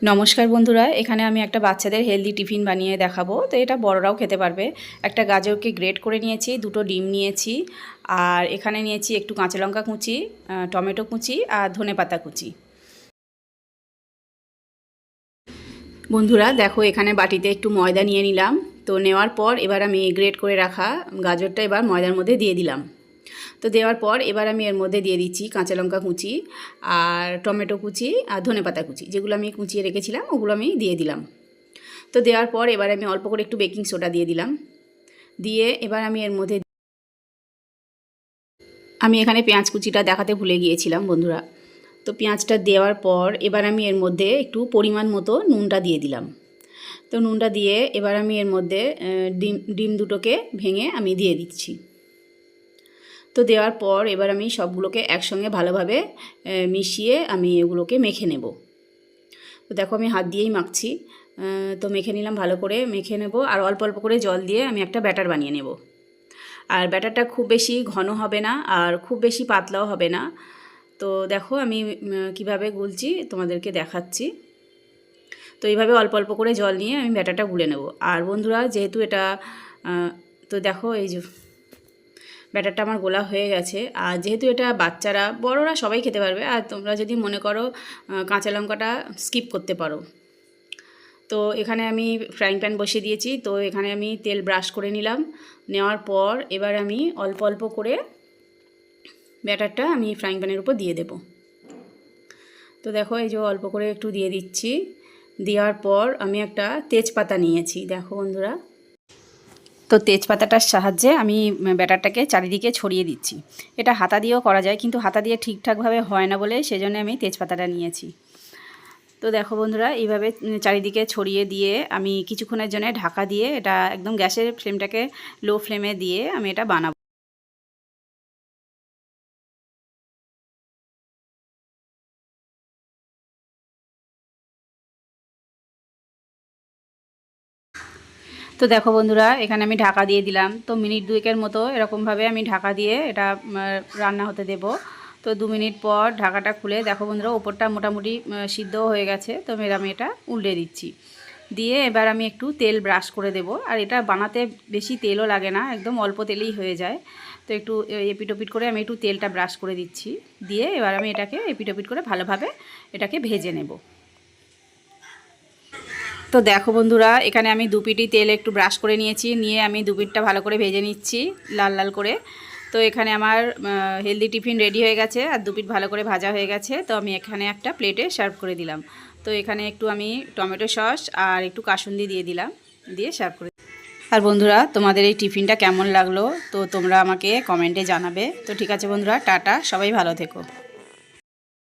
নমস্কার বন্ধুরা, এখানে আমি একটা বাচ্চাদের হেলদি টিফিন বানিয়ে দেখাবো। তো এটা বড়রাও খেতে পারবে। একটা গাজরকে গ্রেট করে নিয়েছি, দুটো ডিম নিয়েছি, আর এখানে নিয়েছি একটু কাঁচা লঙ্কা কুচি, টমেটো কুচি আর ধনেপাতা কুচি। বন্ধুরা দেখো, এখানে বাটিতে একটু ময়দা নিয়ে নিলাম। তো নেওয়ার পর এবার আমি গ্রেট করে রাখা গাজরটা এবার ময়দার মধ্যে দিয়ে দিলাম। তো দেওয়ার পর এবার আমি এর মধ্যে দিয়ে দিচ্ছি কাঁচা লঙ্কা কুচি আর টমেটো কুচি আর ধনেপাতা কুচি, যেগুলো আমি কুচিয়ে রেখেছিলাম ওগুলো আমি দিয়ে দিলাম। তো দেওয়ার পর এবার আমি অল্প করে একটু বেকিং সোডা দিয়ে দিলাম। দিয়ে এবার আমি এর মধ্যে এখানে পেঁয়াজ কুচিটা দেখাতে ভুলে গিয়েছিলাম বন্ধুরা। তো পেঁয়াজটা দেওয়ার পর এবার আমি এর মধ্যে একটু পরিমাণ মতো নুনটা দিয়ে দিলাম। তো নুনটা দিয়ে এবার আমি এর মধ্যে ডিম দুটোকে ভেঙে আমি দিয়ে দিচ্ছি। তো দেওয়ার পর এবার আমি সবগুলোকে একসঙ্গে ভালোভাবে মিশিয়ে আমি এগুলোকে মেখে নেব। তো দেখো আমি হাত দিয়েই মাখছি। তো মেখে নিলাম, ভালো করে মেখে নেব, আর অল্প অল্প করে জল দিয়ে আমি একটা ব্যাটার বানিয়ে নেব। আর ব্যাটারটা খুব বেশি ঘন হবে না আর খুব বেশি পাতলাও হবে না। তো দেখো আমি কিভাবে গুলছি তোমাদেরকে দেখাচ্ছি। তো এইভাবে অল্প অল্প করে জল নিয়ে আমি ব্যাটারটা গুলে নেব। আর বন্ধুরা যেহেতু এটা তো দেখো এই যে ব্যাটারটা আমার গোলা হয়ে গেছে। আর যেহেতু এটা বাচ্চারা বড়রা সবাই খেতে পারবে, আর তোমরা যদি মনে করো কাঁচা লঙ্কাটা স্কিপ করতে পারো। তো এখানে আমি ফ্রাইং প্যান বসিয়ে দিয়েছি। তো এখানে আমি তেল ব্রাশ করে নিলাম। নেওয়ার পর এবার আমি অল্প অল্প করে ব্যাটারটা আমি ফ্রাইং প্যানের উপর দিয়ে দেব। তো দেখো এই যে অল্প করে একটু দিয়ে দিচ্ছি। দেওয়ার পর আমি একটা তেজপাতা নিয়েছি, দেখো বন্ধুরা। তো তেজপাতাটার সাহায্যে আমি ব্যাটারটাকে চারিদিকে ছড়িয়ে দিচ্ছি। এটা হাতা দিয়েও করা যায়, কিন্তু হাতা দিয়ে ঠিকঠাকভাবে হয় না বলে সেজন্য আমি তেজপাতাটা নিয়েছি। তো দেখো বন্ধুরা, এইভাবে চারিদিকে ছড়িয়ে দিয়ে আমি কিছুক্ষণের জন্য ঢাকা দিয়ে এটা একদম গ্যাসের ফ্লেমটাকে লো ফ্লেমে দিয়ে আমি এটা বানাবো। তো দেখো বন্ধুরা, এখানে আমি ঢাকা দিয়ে দিলাম। তো মিনিট দুয়েকের মতো এরকমভাবে আমি ঢাকা দিয়ে এটা রান্না হতে দেব। তো 2 মিনিট পর ঢাকাটা খুলে দেখো বন্ধুরা, ওপরটা মোটামুটি সিদ্ধ হয়ে গেছে। তো আমি এটা উল্টে দিচ্ছি। দিয়ে এবার আমি একটু তেল ব্রাশ করে দেব। আর এটা বানাতে বেশি তেলও লাগে না, একদম অল্প তেলেই হয়ে যায়। তো একটু এপিটোপিট করে আমি একটু তেলটা ব্রাশ করে দিচ্ছি। দিয়ে এবার আমি এটাকে এপিটোপিট করে ভালোভাবে এটাকে ভেজে নেব। তো দেখো বন্ধুরা, এখানে আমি 2 পিটি তেল একটু ব্রাশ করে নিয়েছি, নিয়ে আমি 2 পিঠটা ভালো করে ভেজে নিচ্ছি লাল লাল করে। তো এখানে আমার হেলদি টিফিন রেডি হয়ে গেছে, আর 2 পিঠ ভালো করে ভাজা হয়ে গেছে। তো আমি এখানে একটা প্লেটে সার্ভ করে দিলাম। তো এখানে একটু আমি টমেটো সস আর একটু কাসুন্দি দিয়ে দিলাম, দিয়ে সার্ভ করে। আর বন্ধুরা, তোমাদের এই টিফিনটা কেমন লাগলো তো তোমরা আমাকে কমেন্টে জানাবে। তো ঠিক আছে বন্ধুরা, টাটা, সবাই ভালো থেকো।